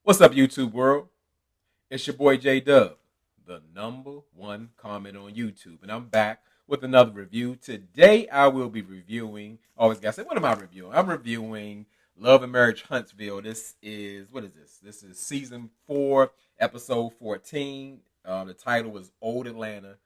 What's up, YouTube world? It's your boy J Dub, the number one comment on YouTube, and I'm back with another review. Today, I will be reviewing. Always gotta say, what am I reviewing? I'm reviewing Love and Marriage Huntsville. This is what is this? This is season 4, episode 14. The title is Old Atlanta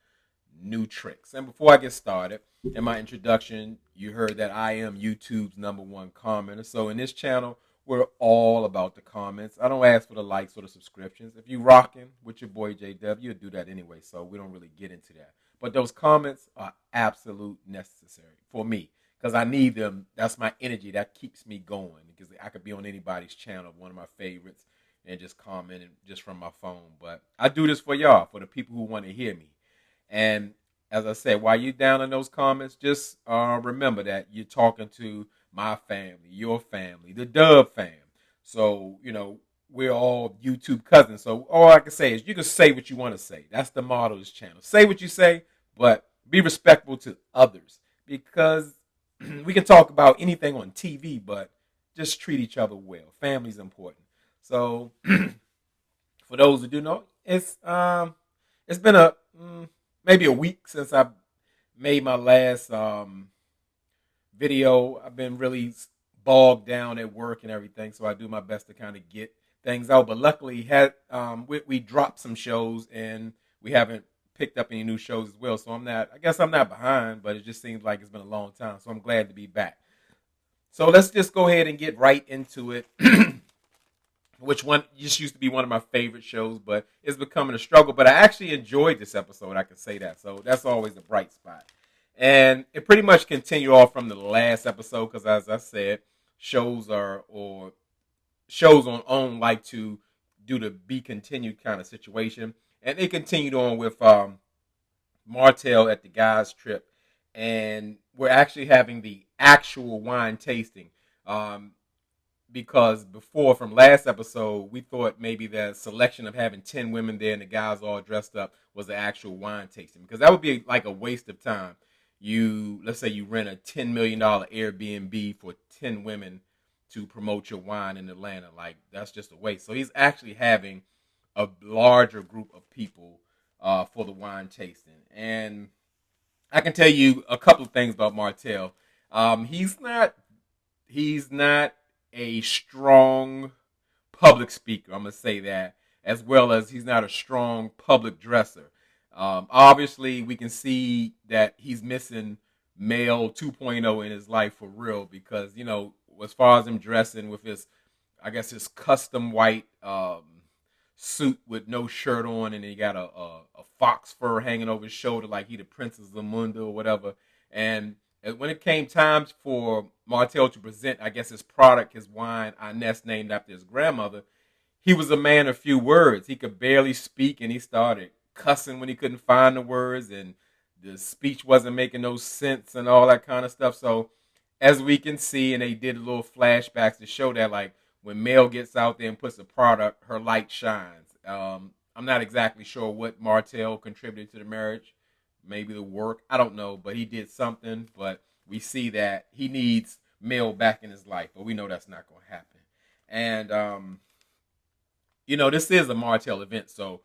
New Tricks. And before I get started, in my introduction, you heard that I am YouTube's number one commenter. So in this channel, we're all about the comments. I don't ask for the likes or the subscriptions. If you rocking with your boy JW, you'll do that anyway. So we don't really get into that. But those comments are absolute necessary for me because I need them. That's my energy. That keeps me going because I could be on anybody's channel, one of my favorites, and just commenting just from my phone. But I do this for y'all, for the people who want to hear me. And as I said, while you're down in those comments, just remember that you're talking to my family, your family, the Dub fam. So, we're all YouTube cousins. So all I can say is you can say what you want to say. That's the motto of this channel. Say what you say, but be respectful to others. Because we can talk about anything on TV, but just treat each other well. Family's important. So for those who do know, it's been maybe a week since I made my last video. I've been really bogged down at work and everything, so I do my best to kind of get things out. But luckily, we dropped some shows and we haven't picked up any new shows as well. So I guess I'm not behind, but it just seems like it's been a long time. So I'm glad to be back. So let's just go ahead and get right into it. Which one just used to be one of my favorite shows, but it's becoming a struggle. But I actually enjoyed this episode, I can say that. So that's always a bright spot. And it pretty much continued off from the last episode because, as I said, shows on OWN like to do the be continued kind of situation. And they continued on with Martell at the guys' trip. And we're actually having the actual wine tasting. Because before, from last episode, we thought maybe the selection of having 10 women there and the guys all dressed up was the actual wine tasting. Because that would be like a waste of time. Let's say you rent a $10 million Airbnb for 10 women to promote your wine in Atlanta. Like, that's just a waste. So he's actually having a larger group of people for the wine tasting. And I can tell you a couple of things about Martell. He's not a strong public speaker, I'm going to say that, as well as he's not a strong public dresser. Obviously, we can see that he's missing male 2.0 in his life for real because, as far as him dressing with his custom white suit with no shirt on, and he got a fox fur hanging over his shoulder like he the Princess Zamunda or whatever. And when it came time for Martell to present, I guess, his product, his wine, Inez, named after his grandmother, he was a man of few words. He could barely speak, and he started cussing when he couldn't find the words, and the speech wasn't making no sense and all that kind of stuff. So, as we can see, and they did little flashbacks to show that, like, when Mel gets out there and puts a product, her light shines. I'm not exactly sure what Martell contributed to the marriage. Maybe the work, I don't know, but he did something. But we see that he needs Mel back in his life, but we know that's not going to happen. And this is a Martell event, so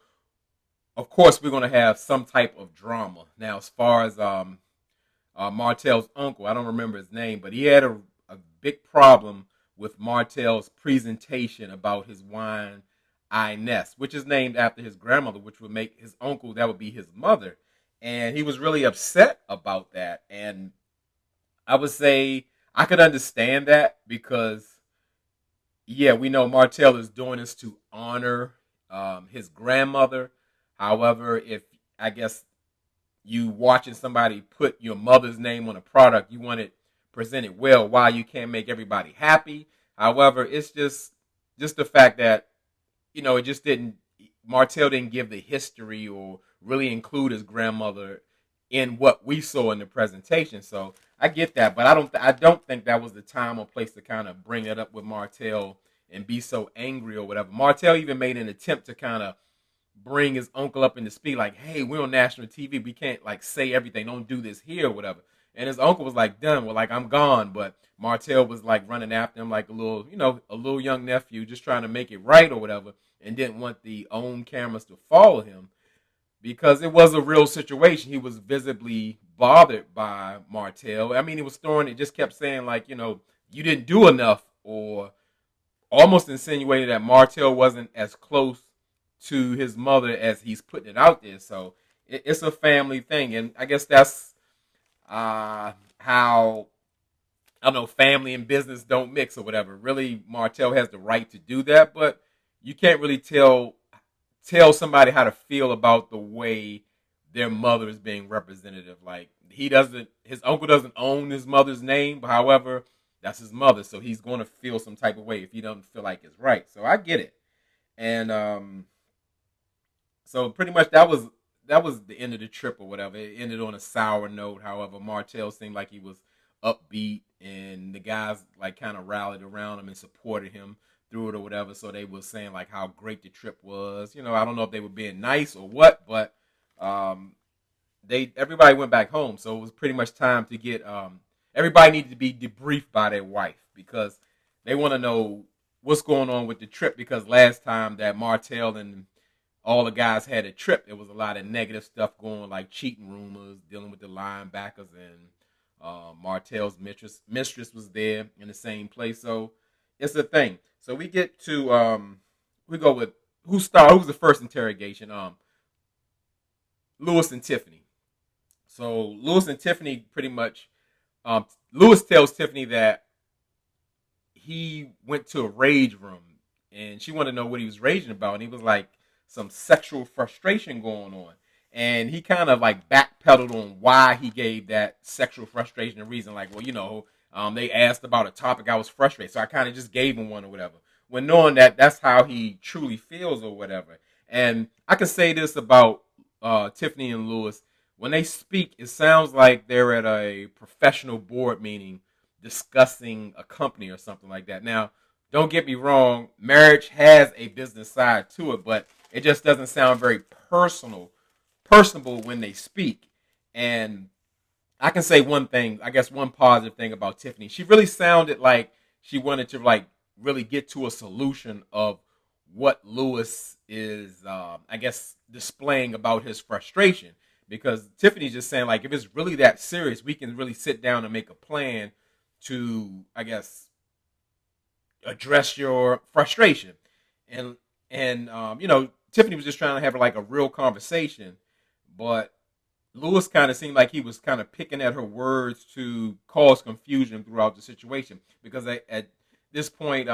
of course we're going to have some type of drama. Now, as far as Martell's uncle, I don't remember his name, but he had a big problem with Martell's presentation about his wine, Inez, which is named after his grandmother, which would make his uncle, that would be his mother. And he was really upset about that. And I would say I could understand that because, yeah, we know Martell is doing this to honor his grandmother. However, if I guess you watching somebody put your mother's name on a product, you want it presented well. Why you can't make everybody happy? However, it's just the fact that it just didn't. Martell didn't give the history or really include his grandmother in what we saw in the presentation. So I get that, but I don't think that was the time or place to kind of bring it up with Martell and be so angry or whatever. Martell even made an attempt to kind of bring his uncle up in the speed, like, hey, we're on national TV. We can't like say everything. Don't do this here or whatever. And his uncle was like, done. Well, like, I'm gone. But Martell was like running after him like a little, a little young nephew, just trying to make it right or whatever, and didn't want the own cameras to follow him because it was a real situation. He was visibly bothered by Martell. I mean, he was throwing it, just kept saying, like, you didn't do enough, or almost insinuated that Martell wasn't as close to his mother as he's putting it out there. So it's a family thing. And I guess that's how, I don't know, family and business don't mix or whatever. Really, Martell has the right to do that, but you can't really tell somebody how to feel about the way their mother is being representative. Like, his uncle doesn't own his mother's name, but however, that's his mother, so he's going to feel some type of way if he doesn't feel like it's right. So I get it. And so pretty much that was the end of the trip or whatever. It ended on a sour note. However, Martell seemed like he was upbeat, and the guys like kind of rallied around him and supported him through it or whatever. So they were saying like how great the trip was. I don't know if they were being nice or what, but everybody went back home. So it was pretty much time to get everybody needed to be debriefed by their wife because they want to know what's going on with the trip, because last time that Martell and all the guys had a trip, there was a lot of negative stuff going, like cheating rumors, dealing with the linebackers, and Martell's mistress was there in the same place. So it's a thing. So we get to we go with who's the first interrogation? Lewis and Tiffany. So Lewis and Tiffany pretty much Lewis tells Tiffany that he went to a rage room and she wanted to know what he was raging about, and he was like some sexual frustration going on. And he kind of like backpedaled on why he gave that sexual frustration a reason. Like, well, they asked about a topic, I was frustrated, so I kind of just gave him one or whatever. When knowing that that's how he truly feels or whatever. And I can say this about Tiffany and Lewis. When they speak, it sounds like they're at a professional board meeting discussing a company or something like that. Now, don't get me wrong, marriage has a business side to it, but it just doesn't sound very personable when they speak. And I can say one thing, I guess one positive thing about Tiffany. She really sounded like she wanted to like really get to a solution of what Lewis is, I guess, displaying about his frustration. Because Tiffany's just saying, like, if it's really that serious, we can really sit down and make a plan to, I guess, address your frustration. And Tiffany was just trying to have like a real conversation, but Lewis kind of seemed like he was kind of picking at her words to cause confusion throughout the situation. Because at this point,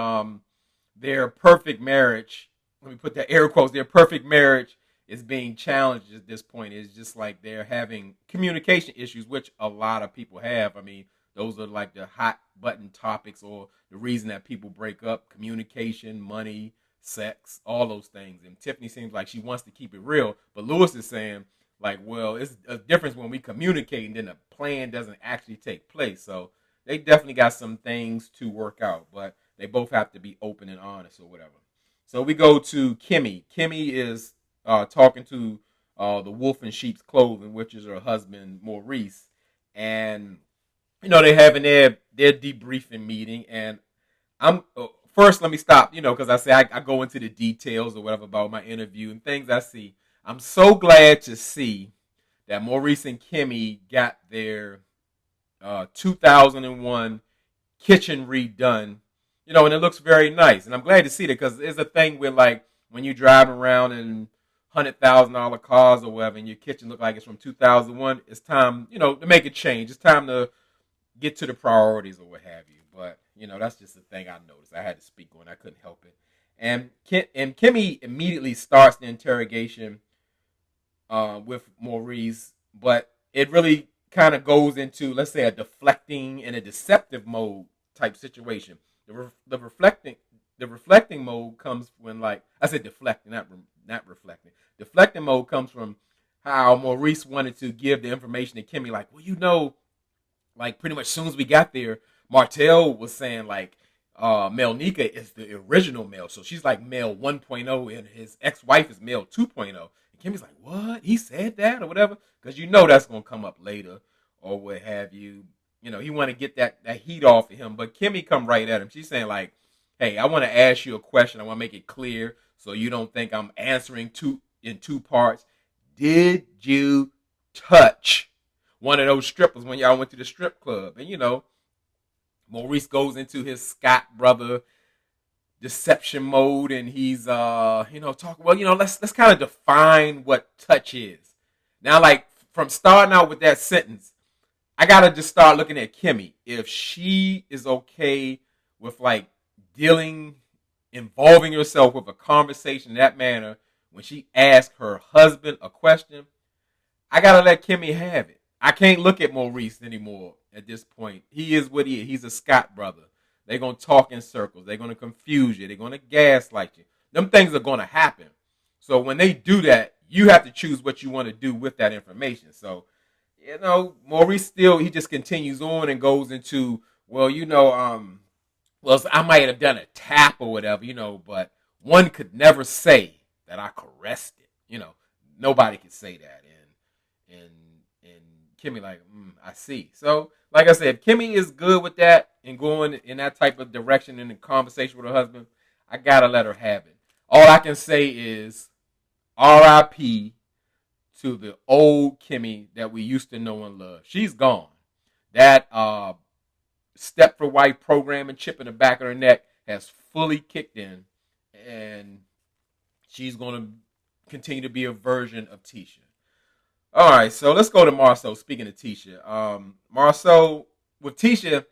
their perfect marriage, let me put that air quotes, their perfect marriage is being challenged at this point. It's just like they're having communication issues, which a lot of people have. I mean, those are like the hot button topics or the reason that people break up: communication, money, sex, all those things. And Tiffany seems like she wants to keep it real, but Lewis is saying like, well, it's a difference when we communicate and then the plan doesn't actually take place. So they definitely got some things to work out, but they both have to be open and honest or whatever. So we go to Kimmy. Kimmy is talking to the wolf in sheep's clothing, which is her husband, Maurice. And, they're having their debriefing meeting. And I'm first, let me stop, because I say I go into the details or whatever about my interview and things I see. I'm so glad to see that Maurice and Kimmy got their 2001 kitchen redone, and it looks very nice. And I'm glad to see that, because there's a thing where, like, when you're driving around in $100,000 cars or whatever, and your kitchen look like it's from 2001, it's time, to make a change. It's time to get to the priorities or what have you. But, that's just the thing I noticed. I had to speak on. I couldn't help it. And Kimmy immediately starts the interrogation with Maurice, but it really kind of goes into, let's say, a deflecting and a deceptive mode type situation. The reflecting mode comes when, like, I said deflecting, not reflecting. Deflecting mode comes from how Maurice wanted to give the information to Kimmy, like, well, like, pretty much as soon as we got there, Martell was saying, like, Mel Nika is the original Mel, so she's like Mel 1.0, and his ex-wife is Mel 2.0. And Kimmy's like, what? He said that or whatever? Because that's going to come up later. or what have you. He want to get that heat off of him. But Kimmy come right at him. She's saying like, hey, I want to ask you a question. I want to make it clear so you don't think I'm answering in two parts. Did you touch one of those strippers when y'all went to the strip club? And Maurice goes into his Scott brother deception mode, and he's talking. Well, let's kind of define what touch is. Now, like from starting out with that sentence, I gotta just start looking at Kimmy. If she is okay with like involving herself with a conversation in that manner when she asks her husband a question, I gotta let Kimmy have it. I can't look at Maurice anymore at this point. He is what he is. He's a Scott brother. They're gonna talk in circles. They're gonna confuse you. They're gonna gaslight you. Them things are gonna happen. So when they do that, you have to choose what you want to do with that information. So, Maurice he just continues on and goes into, well, I might have done a tap or whatever, but one could never say that I caressed it. Nobody could say that. And Kimmy like, I see. So, like I said, if Kimmy is good with that and going in that type of direction in the conversation with her husband, I gotta let her have it. All I can say is R.I.P. to the old Kimmy that we used to know and love. She's gone. That Step for Wife program and chip in the back of her neck has fully kicked in, and she's going to continue to be a version of Tisha. All right, so let's go to Marceau. Speaking of Tisha, Marceau with Tisha,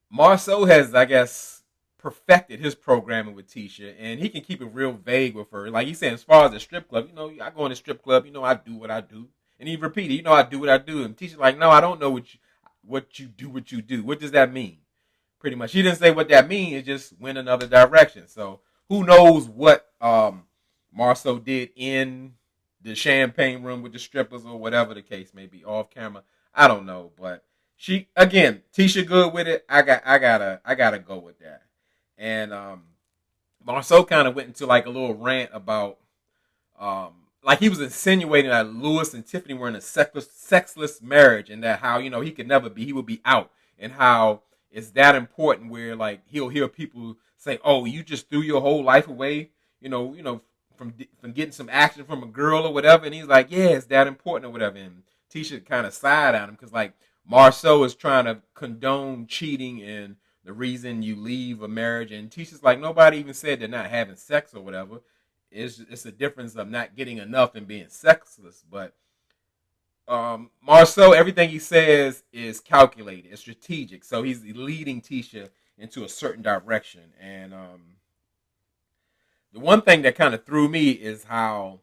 Marceau has, I guess, perfected his programming with Tisha, and he can keep it real vague with her. Like he's saying, as far as the strip club, I go in the strip club, I do what I do, and he repeated, I do what I do, and Tisha's like, no, I don't know what you do. What does that mean? Pretty much, he didn't say what that means. It just went another direction. So who knows what Marceau did in the champagne room with the strippers or whatever the case may be, off camera. I don't know, but Tisha good with it. I gotta go with that. And Marceau kind of went into like a little rant about like he was insinuating that Lewis and Tiffany were in a sexless marriage, and that how he could never be, he would be out, and how it's that important where like he'll hear people say, "Oh, you just threw your whole life away," from getting some action from a girl or whatever, and he's like, "Yeah, it's that important or whatever." And Tisha kind of sighed at him because like Marceau is trying to condone cheating and the reason you leave a marriage, and Tisha's like, nobody even said they're not having sex or whatever. It's a difference of not getting enough and being sexless. But Marceau, everything he says is calculated, it's strategic. So he's leading Tisha into a certain direction. And the one thing that kind of threw me is how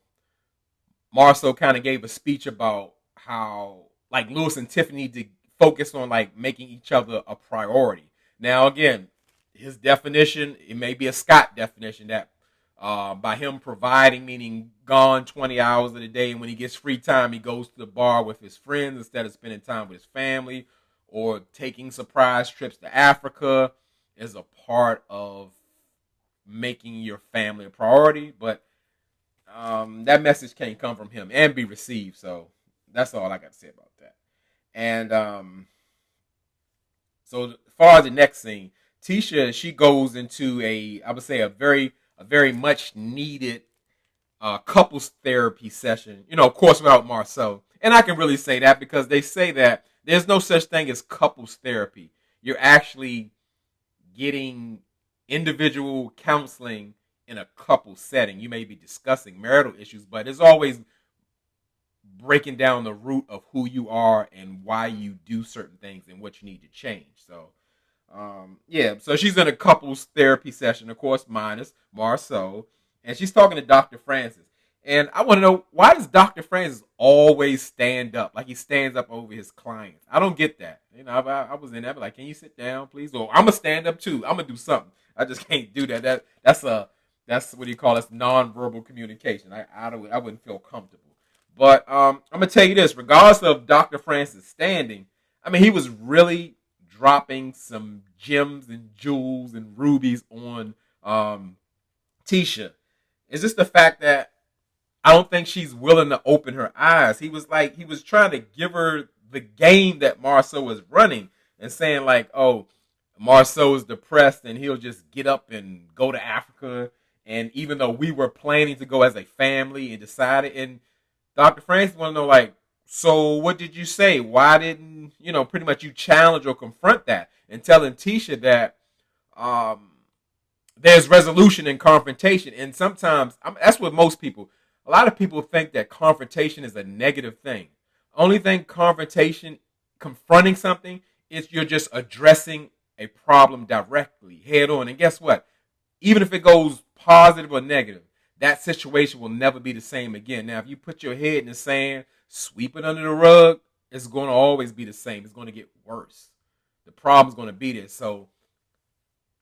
Marceau kind of gave a speech about how like Lewis and Tiffany need to focus on like making each other a priority. Now, again, his definition, it may be a Scott definition that by him providing, meaning gone 20 hours of the day, and when he gets free time, he goes to the bar with his friends instead of spending time with his family or taking surprise trips to Africa, is a part of making your family a priority. But that message can't come from him and be received. So that's all I got to say about that. And so as far as the next scene, Tisha, she goes into I would say a very much needed couples therapy session. Of course, without Marceau. And I can really say that because they say that there's no such thing as couples therapy. You're actually getting individual counseling in a couple setting. You may be discussing marital issues, but it's always breaking down the root of who you are and why you do certain things and what you need to change. So, so she's in a couples therapy session, of course, minus Marceau, and she's talking to Dr. Francis. And I want to know, why does Dr. Francis always stand up? Like he stands up over his clients. I don't get that. I was in there like, can you sit down, please? Or I'm going to stand up too. I'm going to do something. I just can't do that. That's what do you call it? That's nonverbal communication. I wouldn't feel comfortable. But I'm going to tell you this, regardless of Dr. Francis standing, I mean, he was really dropping some gems and jewels and rubies on Tisha. It's just the fact that I don't think she's willing to open her eyes. He was trying to give her the game that Marceau was running and saying like, oh, Marceau is depressed and he'll just get up and go to Africa. And even though we were planning to go as a family and decided, and Dr. Francis want to know like, so what did you say? Why didn't, pretty much you challenge or confront that, and telling Tisha that there's resolution in confrontation. And sometimes, that's what most people, a lot of people think that confrontation is a negative thing. Only thing confrontation, confronting something, is you're just addressing a problem directly, head on. And guess what? Even if it goes positive or negative, that situation will never be the same again. Now, if you put your head in the sand, sweep it under the rug, it's going to always be the same. It's going to get worse. The problem's going to be there. So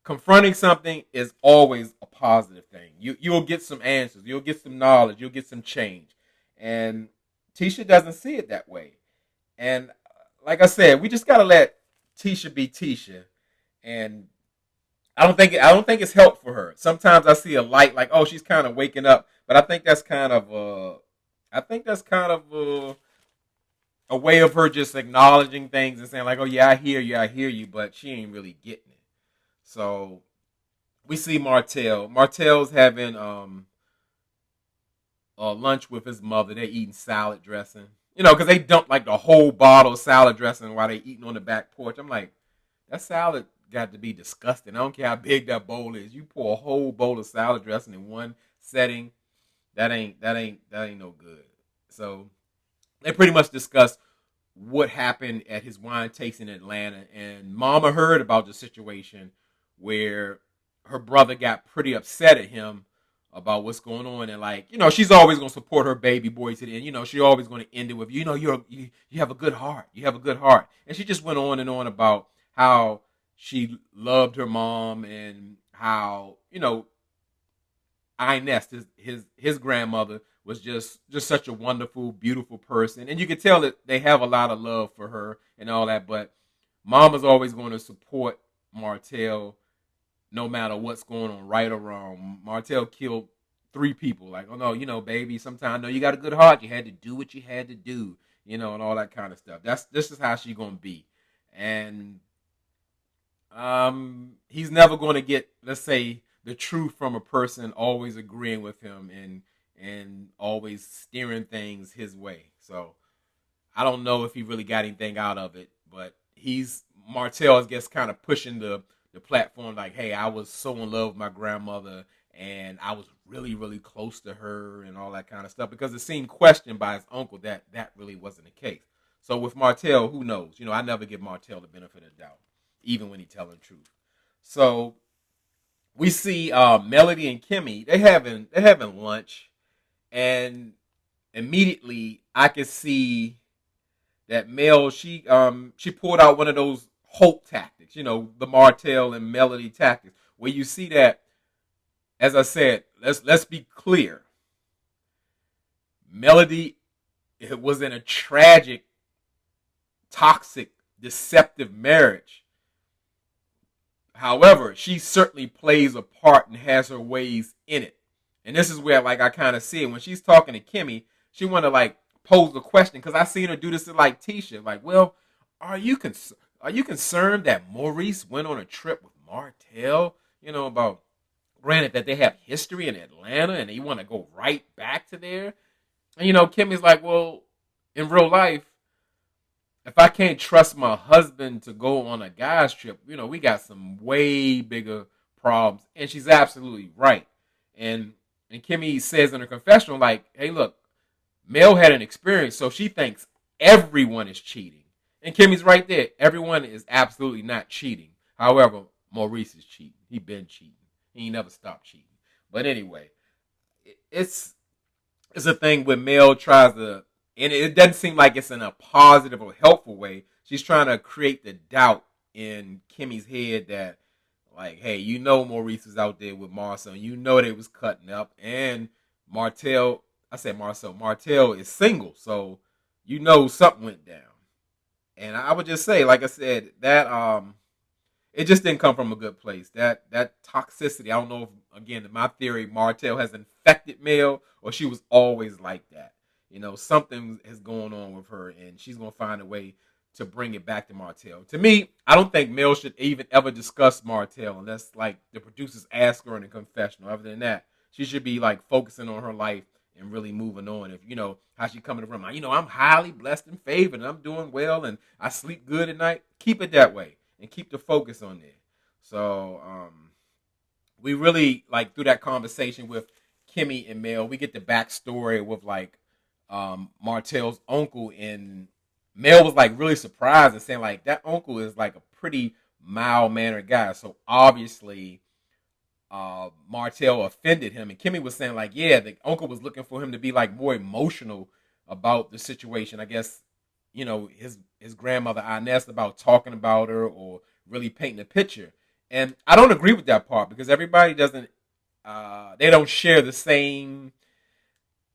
confronting something is always a positive thing. You'll get some answers. You'll get some knowledge. You'll get some change. And Tisha doesn't see it that way. And like I said, we just got to let Tisha be Tisha. And I don't think it's helped for her. Sometimes I see a light like, oh, she's kind of waking up, but I think that's kind of a way of her just acknowledging things and saying like, oh yeah, I hear you, but she ain't really getting it. So we see Martell. Martell's having lunch with his mother. They're eating salad dressing, because they dump like the whole bottle of salad dressing while they eating on the back porch. I'm like, that salad got to be disgusting. I don't care how big that bowl is. You pour a whole bowl of salad dressing in one setting, that ain't no good. So they pretty much discuss what happened at his wine tasting in Atlanta, and Mama heard about the situation where her brother got pretty upset at him about what's going on, and like, she's always going to support her baby boy to the end. She's always going to end it with, you have a good heart. You have a good heart. And she just went on and on about how she loved her mom and how, Inez, his grandmother, was just such a wonderful, beautiful person. And you could tell that they have a lot of love for her and all that. But Mama's always going to support Martell no matter what's going on, right or wrong. Martell killed 3 people. Like, oh no, baby, sometimes you got a good heart. You had to do what you had to do, and all that kind of stuff. This is how she's going to be. And he's never going to get, let's say, the truth from a person always agreeing with him and always steering things his way. So I don't know if he really got anything out of it, but Martell, I guess, kind of pushing the platform like, hey, I was so in love with my grandmother and I was really, really close to her and all that kind of stuff, because it seemed questioned by his uncle that really wasn't the case. So with Martell, who knows? I never give Martell the benefit of the doubt, even when he's telling the truth. So we see Melody and Kimmy, they're having lunch, and immediately I could see that Mel, she pulled out one of those hope tactics, the Martell and Melody tactics, where you see that, as I said, let's be clear. Melody, it was in a tragic, toxic, deceptive marriage. However, she certainly plays a part and has her ways in it. And this is where, like, I kind of see it. When she's talking to Kimmy, she want to, like, pose a question, because I seen her do this to, like, Tisha. Like, well, are you concerned that Maurice went on a trip with Martell? About, granted that they have history in Atlanta and they want to go right back to there. And, Kimmy's like, well, in real life, if I can't trust my husband to go on a guy's trip, we got some way bigger problems. And she's absolutely right. And Kimmy says in her confessional, like, hey, look, Mel had an experience, so she thinks everyone is cheating. And Kimmy's right there. Everyone is absolutely not cheating. However, Maurice is cheating. He been cheating. He never stopped cheating. But anyway, it's a thing where Mel tries to, and it doesn't seem like it's in a positive or helpful way. She's trying to create the doubt in Kimmy's head that, like, hey, Maurice was out there with Marcel. They was cutting up. And Martell is single. So, something went down. And I would just say, like I said, that it just didn't come from a good place. That toxicity, I don't know if, again, in my theory, Martell has infected Mel, or she was always like that. Something is going on with her, and she's gonna find a way to bring it back to Martell. To me, I don't think Mel should even ever discuss Martell unless like the producers ask her in a confessional. Other than that, she should be like focusing on her life and really moving on. If how she come in the room, I'm highly blessed and favored, and I'm doing well, and I sleep good at night. Keep it that way, and keep the focus on there. So we really like through that conversation with Kimmy and Mel, we get the backstory with like Martell's uncle, and Mel was like really surprised and saying like that uncle is like a pretty mild mannered guy. So obviously Martell offended him, and Kimmy was saying like, yeah, the uncle was looking for him to be like more emotional about the situation. I guess his grandmother Inez about talking about her or really painting a picture. And I don't agree with that part because everybody doesn't. They don't share the same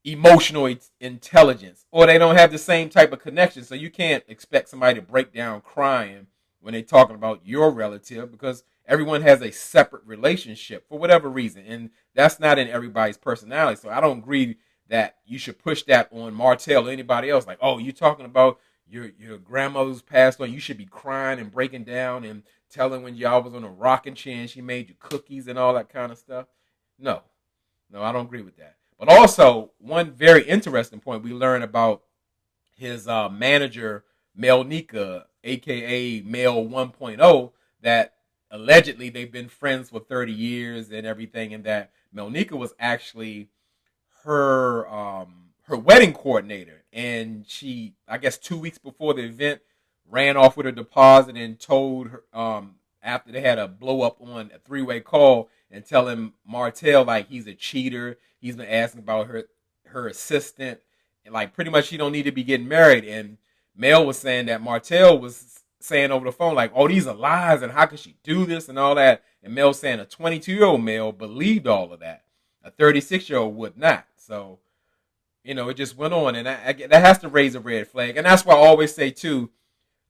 emotional intelligence, or they don't have the same type of connection. So you can't expect somebody to break down crying when they're talking about your relative because everyone has a separate relationship for whatever reason, and that's not in everybody's personality. So I don't agree that you should push that on Martell or anybody else. Like, oh, you talking about your grandmother's passed on, you should be crying and breaking down and telling when y'all was on a rocking chair and she made you cookies and all that kind of stuff. No, I don't agree with that. But also, one very interesting point we learned about his manager, Melnika, a.k.a. Mel 1.0, that allegedly they've been friends for 30 years and everything, and that Melnika was actually her wedding coordinator. And she, I guess 2 weeks before the event, ran off with her deposit and told her, after they had a blow up on a three-way call and telling Martell like he's a cheater. He's been asking about her assistant, and like pretty much she don't need to be getting married. And Mel was saying that Martell was saying over the phone like, "Oh, these are lies, and how could she do this and all that?" And Mel saying a 22-year-old male believed all of that, a 36-year-old would not. So it just went on, and that has to raise a red flag. And that's why I always say too,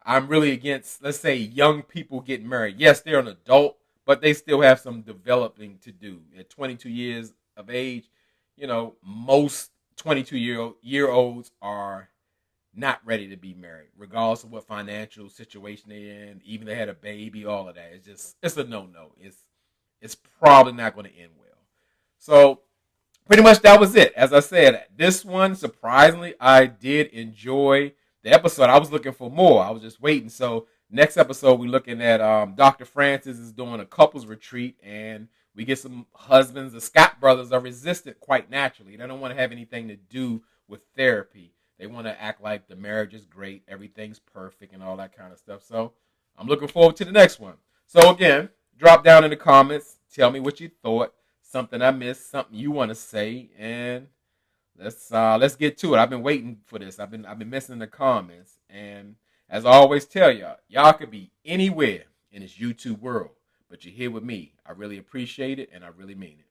I'm really against, let's say, young people getting married. Yes, they're an adult, but they still have some developing to do. At 22 years of age, most 22-year-olds are not ready to be married, regardless of what financial situation they're in. Even if they had a baby, all of that. It's a no-no. It's probably not going to end well. So pretty much that was it. As I said, this one, surprisingly, I did enjoy the episode. I was looking for more. I was just waiting. So next episode, we're looking at Dr. Francis is doing a couples retreat, and we get some husbands. The Scott brothers are resistant quite naturally. They don't want to have anything to do with therapy. They want to act like the marriage is great, everything's perfect, and all that kind of stuff. So I'm looking forward to the next one. So again, drop down in the comments. Tell me what you thought. Something I missed, something you want to say, and let's get to it. I've been waiting for this. I've been missing the comments, and as I always tell y'all could be anywhere in this YouTube world, but you're here with me. I really appreciate it, and I really mean it.